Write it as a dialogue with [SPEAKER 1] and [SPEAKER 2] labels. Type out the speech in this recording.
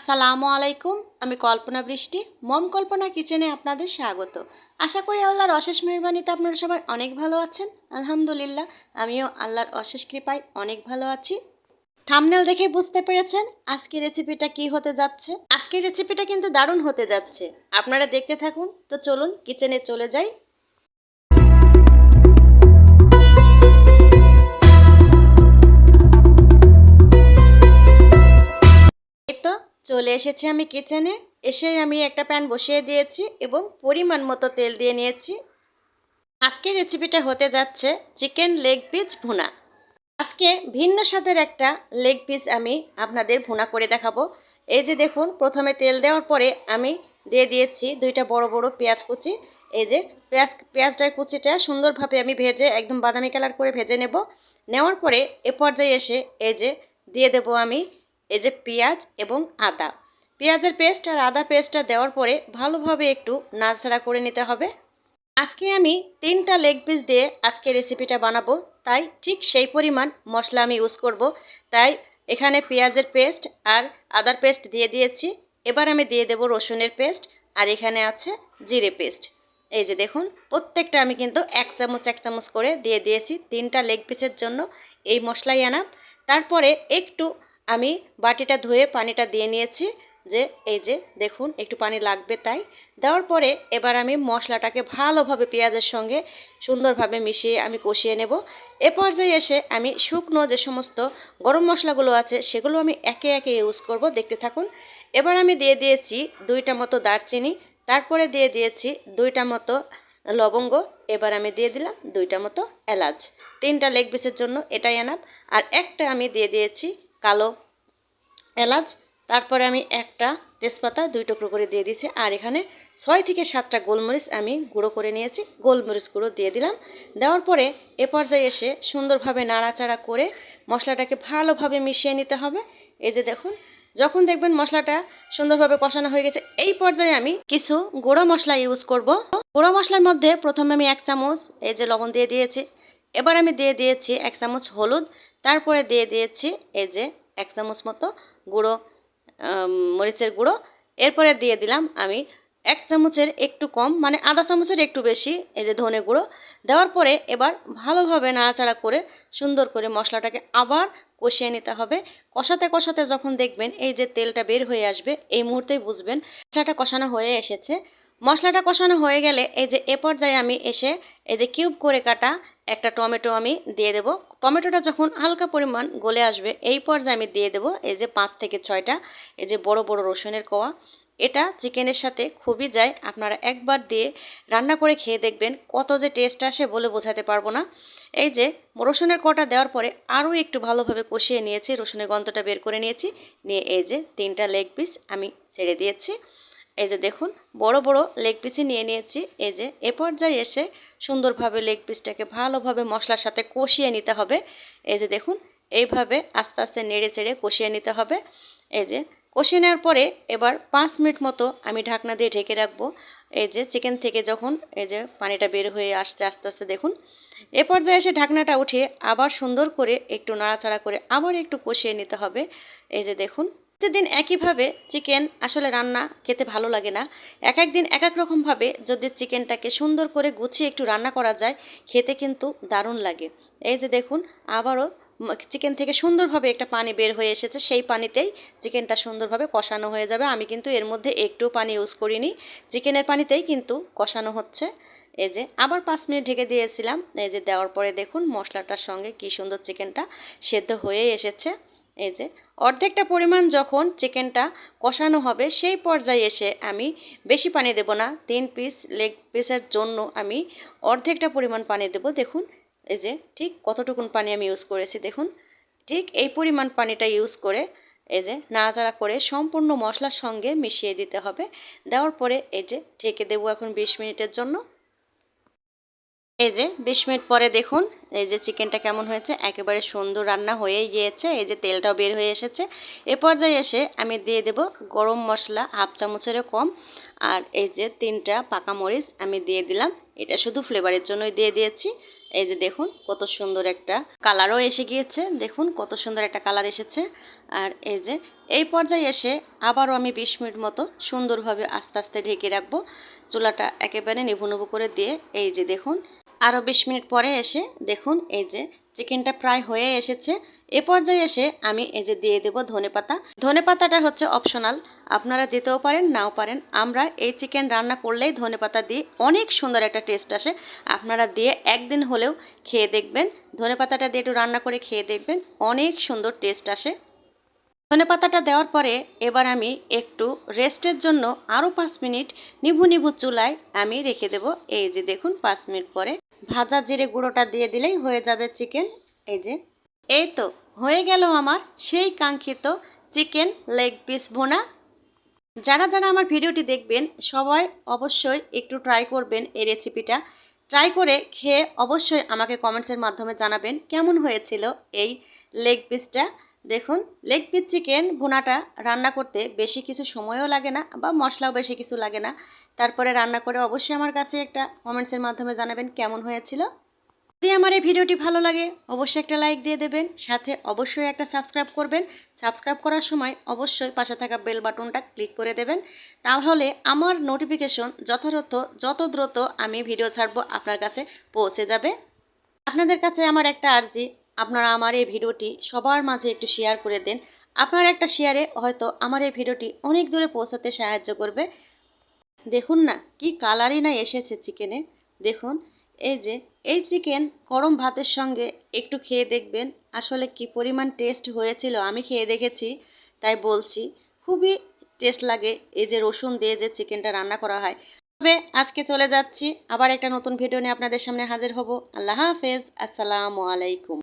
[SPEAKER 1] আসসালামু আলাইকুম। আমি কল্পনা বৃষ্টি, মম কল্পনা কিচেনে আপনাদের স্বাগত। আশা করি আল্লাহর অশেষ মেহেরবানিতে আপনারা সবাই অনেক ভালো আছেন। আলহামদুলিল্লাহ, আমিও আল্লাহর অশেষ কৃপায় অনেক ভালো আছি। থাম্বনেল দেখে বুঝতে পেরেছেন আজকের রেসিপিটা কি হতে যাচ্ছে। আজকের রেসিপিটা কিন্তু দারুণ হতে যাচ্ছে, আপনারা দেখতে থাকুন। তো চলুন কিচেনে চলে যাই। চলে এসেছি আমি কিচেনে। এসে আমি একটা প্যান বসিয়ে দিয়েছি এবং পরিমাণ মতো তেল দিয়ে নিয়েছি। আজকের রেসিপিটা হতে যাচ্ছে চিকেন লেগ পিস ভুনা। আজকে ভিন্ন স্বাদের একটা লেগ পিস আমি আপনাদের ভুনা করে দেখাবো। এই যে দেখুন, প্রথমে তেল দেওয়ার পরে আমি দিয়ে দিয়েছি দুইটা বড় বড় পেঁয়াজ কুচি। এই যে পেঁয়াজটার কুচিটা সুন্দরভাবে আমি ভেজে একদম বাদামি কালার করে ভেজে নেওয়ার পরে এ পর্যায়ে এসে এই যে দিয়ে দেব আমি এই যে পেঁয়াজ এবং আদা। পেঁয়াজের পেস্ট আর আদা পেস্টটা দেওয়ার পরে ভালোভাবে একটু নাড়াচাড়া করে নিতে হবে। আজকে আমি 3টা লেগ পিস দিয়ে আজকে রেসিপিটা বানাবো, তাই ঠিক সেই পরিমাণ মশলা আমি ইউজ করব। তাই এখানে পেঁয়াজের পেস্ট আর আদার পেস্ট দিয়ে দিয়েছি। এবার আমি দিয়ে দেব রসুনের পেস্ট, আর এখানে আছে জিরে পেস্ট। এই যে দেখুন, প্রত্যেকটা আমি কিন্তু এক চামচ করে দিয়ে দিয়েছি। 3টা লেগ পিসের জন্য এই মশলাই আনাম। তারপরে একটু আমি বাটিটা ধুয়ে পানিটা দিয়ে নিয়েছি, যে এই যে দেখুন একটু পানি লাগবে, তাই দেওয়ার পরে এবার আমি মশলাটাকে ভালোভাবে পেঁয়াজের সঙ্গে সুন্দরভাবে মিশিয়ে আমি কষিয়ে নেব। এ পর্যায়ে এসে আমি শুকনো যে সমস্ত গরম মশলাগুলো আছে সেগুলো আমি একে একে ইউজ করব, দেখতে থাকুন। এবার আমি দিয়ে দিয়েছি 2টা মতো দারচিনি, তারপরে দিয়ে দিয়েছি 2টা মতো লবঙ্গ, এবার আমি দিয়ে দিলাম 2টা মতো এলাচ। 3টা লেগ পিসের জন্য এটাই আনাপ। আর একটা আমি দিয়ে দিয়েছি কালো এলাচ, তারপরে আমি একটা তেজপাতা 2 টুকরো করে দিয়ে দিয়েছি। আর এখানে 6 থেকে 7টা গোলমরিচ আমি গুঁড়ো করে নিয়েছি, গোলমরিচ গুঁড়ো দিয়ে দিলাম। দেওয়ার পরে এ পর্যায়ে এসে সুন্দরভাবে নাড়াচাড়া করে মশলাটাকে ভালোভাবে মিশিয়ে নিতে হবে। এই যে দেখুন, যখন দেখবেন মশলাটা সুন্দরভাবে কষানো হয়ে গেছে, এই পর্যায়ে আমি কিছু গুঁড়ো মশলা ইউজ করব। গুঁড়ো মশলার মধ্যে প্রথমে আমি 1 চামচ এই যে লবণ দিয়ে দিয়েছি। এবার আমি দিয়ে দিয়েছি 1 চামচ হলুদ, তারপরে দিয়ে দিয়েছি এই যে 1 চামচ মতো গুঁড়ো মরিচের গুঁড়ো। এরপরে দিয়ে দিলাম আমি 1 চামচের একটু কম, মানে আধা চামচের একটু বেশি এই যে ধনে গুঁড়ো। দেওয়ার পরে এবার ভালোভাবে নাড়াচাড়া করে সুন্দর করে মশলাটাকে আবার কষিয়ে নিতে হবে। কষাতে কষাতে যখন দেখবেন এই যে তেলটা বের হয়ে আসবে, এই মুহূর্তেই বুঝবেন মশলাটা কষানো হয়ে এসেছে। মশলাটা কষানো হয়ে গেলে এই যে এ পর্যায়ে আমি এসে এই যে কিউব করে কাটা একটা টমেটো আমি দিয়ে দেব। টমেটোটা যখন হালকা পরিমাণ গলে আসবে, এই পর্যায়ে আমি দিয়ে দেব এই যে 5 থেকে 6টা এই যে বড় বড় রসুনের কোয়া। এটা চিকেনের সাথে খুবই যায়, আপনারা একবার দিয়ে রান্না করে খেয়ে দেখবেন কত যে টেস্ট আসে বলে বোঝাতে পারবো না। এই যে রসুনের কোয়াটা দেওয়ার পরে আরও একটু ভালোভাবে কষিয়ে নিয়েছি, রসুনের গন্ধটা বের করে নিয়েছি। নিয়ে এই যে 3টা লেগ পিস আমি ছেড়ে দিয়েছি। এই যে দেখুন, বড় বড় লেগ পিসই নিয়ে নিয়েছি। এই যে এ পর্যায়ে এসে সুন্দরভাবে লেগ পিসটাকে ভালোভাবে মশলার সাথে কষিয়ে নিতে হবে। এই যে দেখুন, এইভাবে আস্তে আস্তে নেড়ে চেড়ে কষিয়ে নিতে হবে। এই যে কষিয়ে নেওয়ার পরে এবার 5 মিনিট মতো আমি ঢাকনা দিয়ে ঢেকে রাখবো। এই যে চিকেন থেকে যখন এই যে পানিটা বের হয়ে আসছে আস্তে আস্তে, দেখুন এ পর্যায়ে এসে ঢাকনাটা উঠিয়ে আবার সুন্দর করে একটু নাড়াচাড়া করে আবার একটু কষিয়ে নিতে হবে। এই যে দেখুন, প্রতিদিন একইভাবে চিকেন আসলে রান্না খেতে ভালো লাগে না। এক এক দিন এক এক রকমভাবে যদি চিকেনটাকে সুন্দর করে গুছিয়ে একটু রান্না করা যায়, খেতে কিন্তু দারুণ লাগে। এই যে দেখুন, আবারও চিকেন থেকে সুন্দরভাবে একটা পানি বের হয়ে এসেছে, সেই পানিতেই চিকেনটা সুন্দরভাবে কষানো হয়ে যাবে। আমি কিন্তু এর মধ্যে একটু পানি ইউজ করিনি, চিকেনের পানিতেই কিন্তু কষানো হচ্ছে। এই যে আবার 5 মিনিট ঢেকে দিয়েছিলাম। এই যে দেওয়ার পরে দেখুন মশলাটার সঙ্গে কি সুন্দর চিকেনটা সেদ্ধ হয়ে এসেছে। এই যে অর্ধেকটা পরিমাণ যখন চিকেনটা কষানো হবে, সেই পর্যায়ে এসে আমি বেশি পানি দেব না। 3 পিস লেগ পিসের জন্য আমি অর্ধেকটা পরিমাণ পানি দেব। দেখুন এই যে ঠিক কতটুকুন পানি আমি ইউজ করেছি, দেখুন ঠিক এই পরিমাণ পানিটা ইউজ করে এই যে নাড়াচাড়া করে সম্পূর্ণ মশলার সঙ্গে মিশিয়ে দিতে হবে। দেওয়ার পরে এই যে ঢেকে দেবো এখন 20 মিনিটের জন্য। এই যে 20 মিনিট পরে দেখুন এই যে চিকেনটা কেমন হয়েছে, একেবারে সুন্দর রান্না হয়ে গিয়েছে। এই যে তেলটাও বের হয়ে এসেছে। এ পর্যায়ে এসে আমি দিয়ে দেব গরম মশলা 1/2 চামচেরও কম, আর এই যে 3টা পাকা মরিচ আমি দিয়ে দিলাম। এটা শুধু ফ্লেভারের জন্যই দিয়ে দিয়েছি। এই যে দেখুন কত সুন্দর একটা কালারও এসে গিয়েছে, দেখুন কত সুন্দর একটা কালার এসেছে। আর এই যে এই পর্যায়ে এসে আবারও আমি 20 মিনিট মতো সুন্দরভাবে আস্তে আস্তে ঢেকে রাখবো, চুলাটা একেবারে নিভু নিভু করে দিয়ে। এই যে দেখুন আরও 20 মিনিট পরে এসে দেখুন এই যে চিকেনটা প্রায় হয়ে এসেছে। এ পর্যায়ে এসে আমি এই যে দিয়ে দেব ধনেপাতা। ধনেপাতাটা হচ্ছে অপশনাল, আপনারা দিতেও পারেন নাও পারেন। আমরা এই চিকেন রান্না করলেই ধনেপাতা দিই, অনেক সুন্দর একটা টেস্ট আসে। আপনারা দিয়ে একদিন হলেও খেয়ে দেখবেন, ধনেপাতাটা দিয়ে একটু রান্না করে খেয়ে দেখবেন, অনেক সুন্দর টেস্ট আসে। ধনেপাতাটা দেওয়ার পরে এবার আমি একটু রেস্টের জন্য আরও 5 মিনিট নিভু নিভু চুলায় আমি রেখে দেব। এই যে দেখুন 5 মিনিট পরে ভাজা জিরে গুঁড়োটা দিয়ে দিলেই হয়ে যাবে চিকেন। এই যে এই তো হয়ে গেল আমার সেই কাঙ্ক্ষিত চিকেন লেগ পিস ভুনা। যারা যারা আমার ভিডিওটি দেখবেন সবাই অবশ্যই একটু ট্রাই করবেন এই রেসিপিটা। ট্রাই করে খেয়ে অবশ্যই আমাকে কমেন্টসের মাধ্যমে জানাবেন কেমন হয়েছিল এই লেগ পিসটা। দেখুন লেগ পিস চিকেন ভুনাটা রান্না করতে বেশি কিছু সময়ও লাগে না বা মশলাও বেশি কিছু লাগে না। তারপরে রান্না করে অবশ্যই আমার কাছে একটা কমেন্টসের মাধ্যমে জানাবেন কেমন হয়েছিল। যদি আমার এই ভিডিওটি ভালো লাগে অবশ্যই একটা লাইক দিয়ে দেবেন, সাথে অবশ্যই একটা সাবস্ক্রাইব করবেন। সাবস্ক্রাইব করার সময় অবশ্যই পাশে থাকা বেল বাটনটা ক্লিক করে দেবেন, তাহলে আমার নোটিফিকেশন যথাযথ যত দ্রুত আমি ভিডিও ছাড়বো আপনার কাছে পৌঁছে যাবে। আপনাদের কাছে আমার একটা আর্জি, আপনারা আমার এই ভিডিওটি সবার মাঝে একটু শেয়ার করে দেন। আপনার একটা শেয়ারে হয়তো আমার এই ভিডিওটি অনেক দূরে পৌঁছাতে সাহায্য করবে। দেখুন না কি কালারই না এসেছে চিকেনে। দেখুন এই যে এই চিকেন গরম ভাতের সঙ্গে একটু খেয়ে দেখবেন আসলে কি পরিমাণ টেস্ট হয়েছিল। আমি খেয়ে দেখেছি তাই বলছি, খুবই টেস্ট লাগে এই যে রসুন দিয়ে যে চিকেনটা রান্না করা হয়। তবে আজকে চলে যাচ্ছি, আবার একটা নতুন ভিডিও নিয়ে আপনাদের সামনে হাজির হব। আল্লাহ হাফেজ, আসসালামু আলাইকুম।